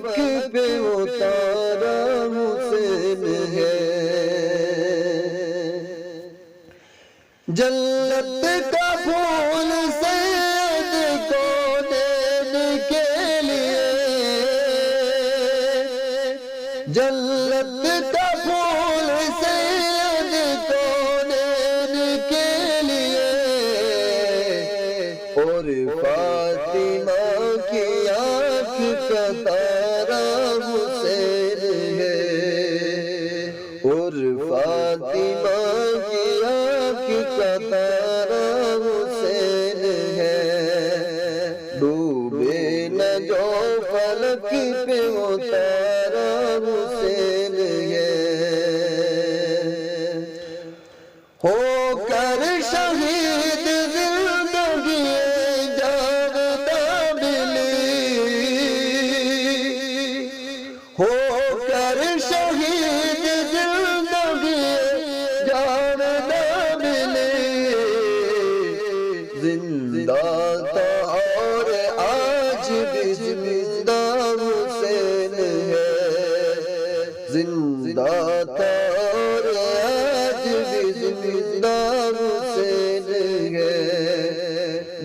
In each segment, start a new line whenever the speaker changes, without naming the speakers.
پہ وہ تارا حسین ہے۔ جنت کا پھول سید کونین کے لیے، جنت کا پھول سید کونین کے لیے، اور فاطمہ کی آنکھ کا تارا حسین ہے، اور فاطمہ کی آنکھ کا تارا حسین ہے۔ ڈوبے نہ جو فلک پہ وہ تارا حسین ہے۔ ہو کر شہید زندگی جاوداں ملی، ہو کر شہید زندگی جاوداں ملی، زندہ تھا اور آج بھی زندہ حسین ہے، زندہ تھا اور آج بھی زندہ حسین ہے۔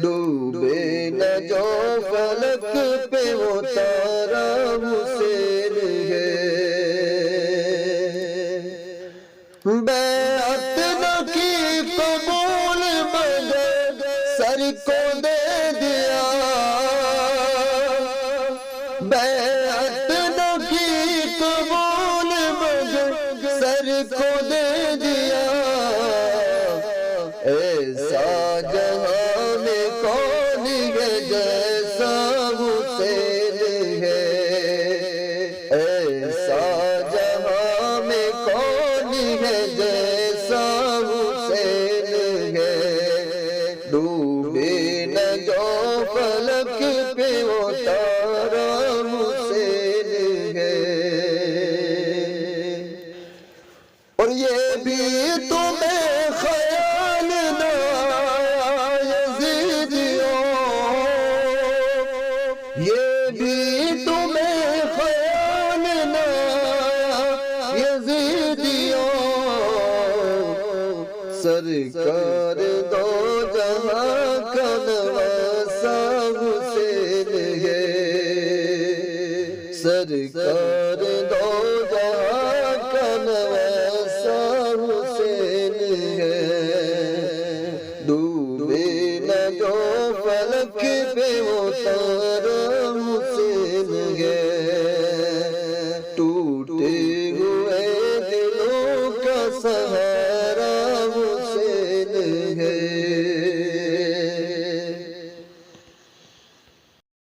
ڈوبے نہ جو فلک پہ وہ تارا حسین ہے۔ بیعت نہ کی قبول مگر سر کو دے دیا، بیعت نہ کی قبول مگر سر کو دے دیا، ایسا جہاں میں کون ہے جیسا حسین ہے، ایسا جہاں میں کون ہے جیسا حسین ہے۔ ڈوبے نہ جو فلک پہ وہ تارا حسین ہے۔ اور یہ بھی تمہیں خیال نہ یزیدیوں، یہ بھی تمہیں خیال نہ یزیدیوں، سرکار دو جہاں کا نواسا حسین ہے، سرکار دو جہاں کا نواسا حسین ہے۔ ڈوبے نہ جو فلک پہ وہ تارا حسین ہے، ٹوٹے